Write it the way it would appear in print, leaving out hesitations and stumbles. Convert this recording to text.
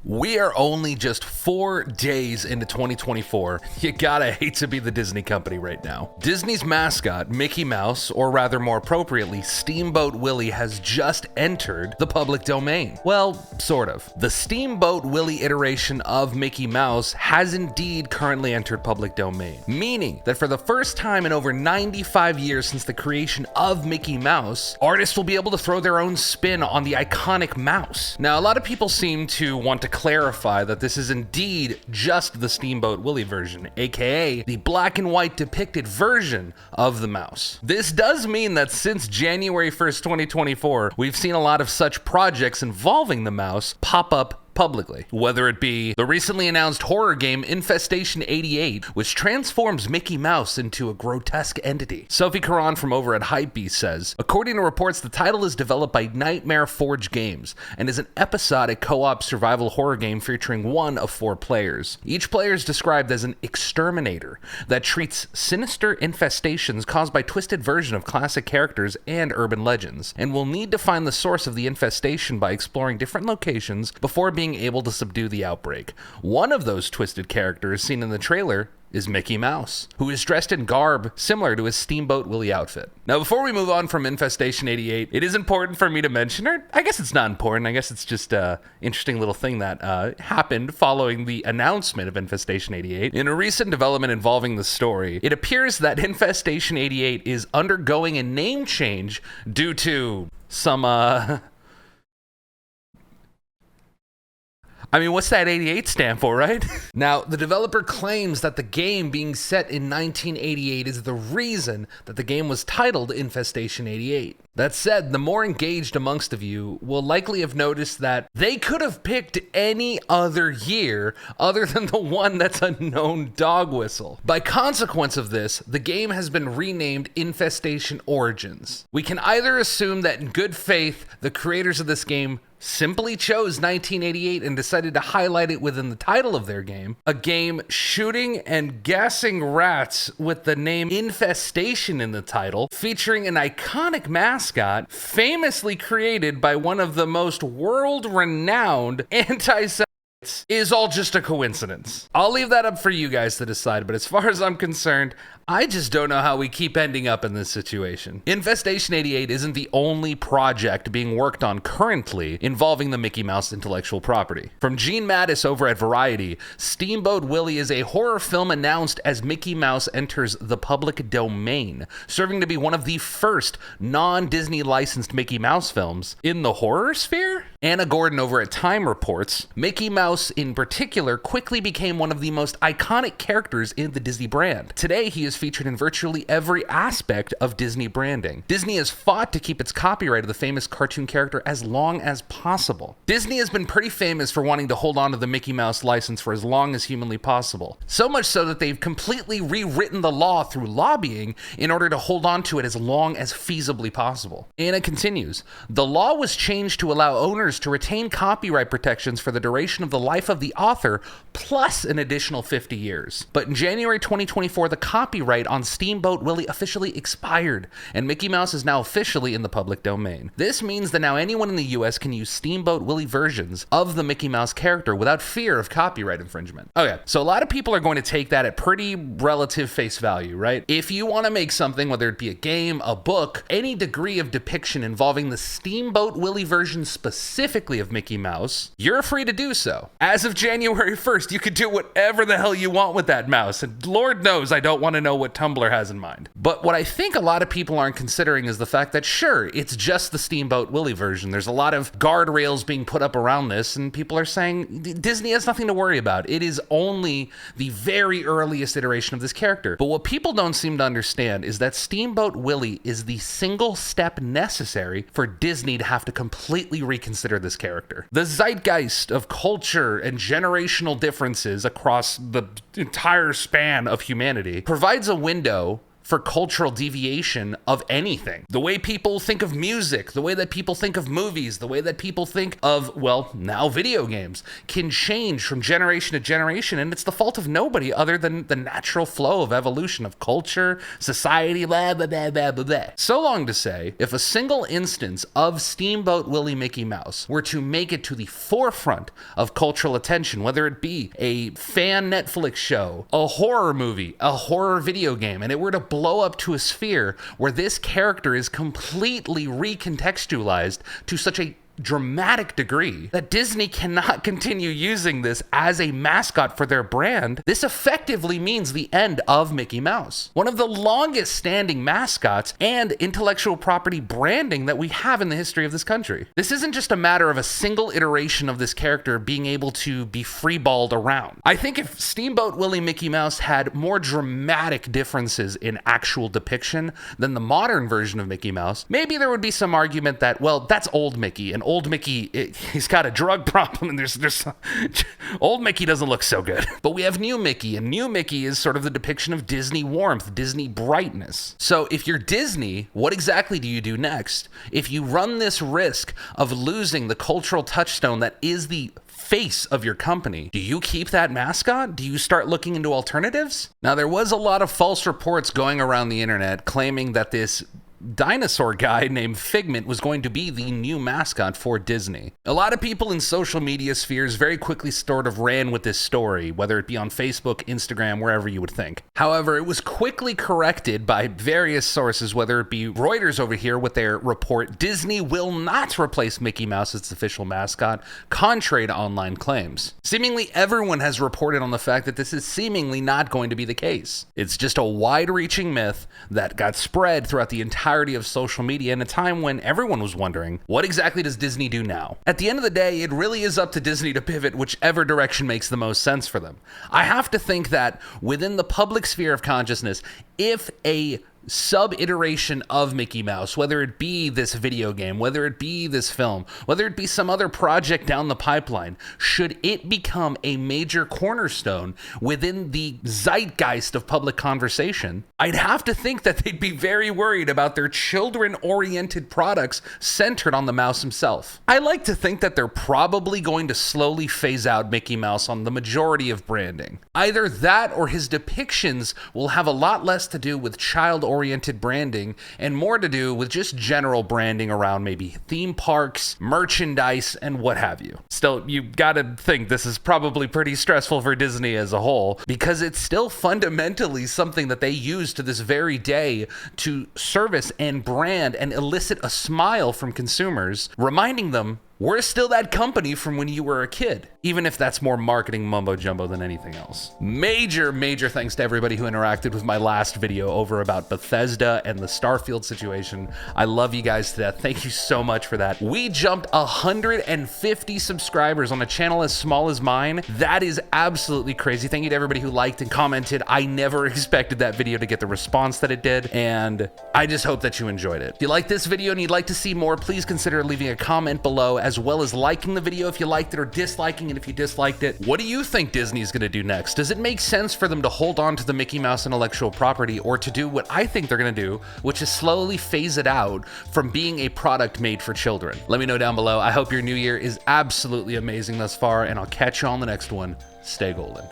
We are only just 4 days into 2024. You gotta hate to be the Disney company right now. Disney's mascot, Mickey Mouse, or rather more appropriately, Steamboat Willie, has just entered the public domain. Well, sort of. The Steamboat Willie iteration of Mickey Mouse has indeed currently entered public domain, meaning that for the first time in over 95 years since the creation of Mickey Mouse, artists will be able to throw their own spin on the iconic mouse. Now, a lot of people seem to want to clarify that this is indeed just the Steamboat Willie version, aka the black and white depicted version of the mouse. This does mean that since January 1st, 2024, we've seen a lot of such projects involving the mouse pop up publicly, whether it be the recently announced horror game Infestation 88, which transforms Mickey Mouse into a grotesque entity. Sophie Caron from over at Hypebeast says, according to reports, the title is developed by Nightmare Forge Games and is an episodic co-op survival horror game featuring one of 4 players. Each player is described as an exterminator that treats sinister infestations caused by twisted version of classic characters and urban legends, and will need to find the source of the infestation by exploring different locations before being able to subdue the outbreak. One of those twisted characters seen in the trailer is Mickey Mouse, who is dressed in garb similar to his Steamboat Willie outfit. Now, before we move on from Infestation 88, it is important for me to mention, or I guess it's not important, I guess it's just an interesting little thing that happened following the announcement of Infestation 88. In a recent development involving the story, it appears that Infestation 88 is undergoing a name change due to some, I mean, what's that 88 stand for, right? Now, the developer claims that the game being set in 1988 is the reason that the game was titled Infestation 88. That said, the more engaged amongst of you will likely have noticed that they could have picked any other year other than the one that's a known dog whistle. By consequence of this, the game has been renamed Infestation Origins. We can either assume that in good faith, the creators of this game simply chose 1988 and decided to highlight it within the title of their game, a game shooting and gassing rats with the name Infestation in the title, featuring an iconic mascot famously created by one of the most world-renowned anti-Semites, is all just a coincidence. I'll leave that up for you guys to decide, but as far as I'm concerned, I just don't know how we keep ending up in this situation. Infestation 88 isn't the only project being worked on currently involving the Mickey Mouse intellectual property. From Gene Mattis over at Variety, Steamboat Willie is a horror film announced as Mickey Mouse enters the public domain, serving to be one of the first non-Disney licensed Mickey Mouse films in the horror sphere. Anna Gordon over at Time reports, Mickey Mouse in particular quickly became one of the most iconic characters in the Disney brand. Today, he is featured in virtually every aspect of Disney branding. Disney has fought to keep its copyright of the famous cartoon character as long as possible. Disney has been pretty famous for wanting to hold on to the Mickey Mouse license for as long as humanly possible. So much so that they've completely rewritten the law through lobbying in order to hold on to it as long as feasibly possible. Anna continues, the law was changed to allow owners to retain copyright protections for the duration of the life of the author, plus an additional 50 years. But in January 2024, the copyright on Steamboat Willie officially expired, and Mickey Mouse is now officially in the public domain. This means that now anyone in the US can use Steamboat Willie versions of the Mickey Mouse character without fear of copyright infringement. Okay, so a lot of people are going to take that at pretty relative face value, right? If you want to make something, whether it be a game, a book, any degree of depiction involving the Steamboat Willie version specifically of Mickey Mouse, you're free to do so. As of January 1st, you can do whatever the hell you want with that mouse, and Lord knows I don't want to know what Tumblr has in mind. But what I think a lot of people aren't considering is the fact that sure, it's just the Steamboat Willie version. There's a lot of guardrails being put up around this, and people are saying Disney has nothing to worry about. It is only the very earliest iteration of this character. But what people don't seem to understand is that Steamboat Willie is the single step necessary for Disney to have to completely reconsider this character. The zeitgeist of culture and generational differences across the entire span of humanity provides a window for cultural deviation of anything. The way people think of music, the way that people think of movies, the way that people think of, well, now video games can change from generation to generation, and it's the fault of nobody other than the natural flow of evolution of culture, society, blah, blah, blah, blah, blah, blah. So long to say, if a single instance of Steamboat Willie Mickey Mouse were to make it to the forefront of cultural attention, whether it be a fan Netflix show, a horror movie, a horror video game, and it were to blow up to a sphere where this character is completely recontextualized to such a dramatic degree that Disney cannot continue using this as a mascot for their brand, this effectively means the end of Mickey Mouse, one of the longest standing mascots and intellectual property branding that we have in the history of this country. This isn't just a matter of a single iteration of this character being able to be freeballed around. I think if Steamboat Willie Mickey Mouse had more dramatic differences in actual depiction than the modern version of Mickey Mouse, maybe there would be some argument that, well, that's old Mickey, and old Mickey, he's got a drug problem, and there's old Mickey doesn't look so good. But we have new Mickey, and new Mickey is sort of the depiction of Disney warmth, Disney brightness. So if you're Disney, what exactly do you do next? If you run this risk of losing the cultural touchstone that is the face of your company, do you keep that mascot? Do you start looking into alternatives? Now, there was a lot of false reports going around the internet claiming that this dinosaur guy named Figment was going to be the new mascot for Disney. A lot of people in social media spheres very quickly sort of ran with this story, whether it be on Facebook, Instagram, wherever you would think. However, it was quickly corrected by various sources, whether it be Reuters over here with their report, Disney will not replace Mickey Mouse as its official mascot, contrary to online claims. Seemingly everyone has reported on the fact that this is seemingly not going to be the case. It's just a wide-reaching myth that got spread throughout the entirety of social media in a time when everyone was wondering, what exactly does Disney do now? At the end of the day, it really is up to Disney to pivot whichever direction makes the most sense for them. I have to think that within the public sphere of consciousness, if a sub-iteration of Mickey Mouse, whether it be this video game, whether it be this film, whether it be some other project down the pipeline, should it become a major cornerstone within the zeitgeist of public conversation, I'd have to think that they'd be very worried about their children-oriented products centered on the mouse himself. I like to think that they're probably going to slowly phase out Mickey Mouse on the majority of branding. Either that or his depictions will have a lot less to do with child-oriented branding and more to do with just general branding around maybe theme parks, merchandise, and what have you. Still, you gotta think this is probably pretty stressful for Disney as a whole, because it's still fundamentally something that they use to this very day to service and brand and elicit a smile from consumers, reminding them we're still that company from when you were a kid, even if that's more marketing mumbo jumbo than anything else. Major thanks to everybody who interacted with my last video over about Bethesda and the Starfield situation. I love you guys to death. Thank you so much for that. We jumped 150 subscribers on a channel as small as mine. That is absolutely crazy. Thank you to everybody who liked and commented. I never expected that video to get the response that it did, and I just hope that you enjoyed it. If you like this video and you'd like to see more, please consider leaving a comment below, as well as liking the video if you liked it, or disliking it if you disliked it. What do you think Disney's gonna do next? Does it make sense for them to hold on to the Mickey Mouse intellectual property, or to do what I think they're gonna do, which is slowly phase it out from being a product made for children? Let me know down below. I hope your new year is absolutely amazing thus far, and I'll catch you on the next one. Stay golden.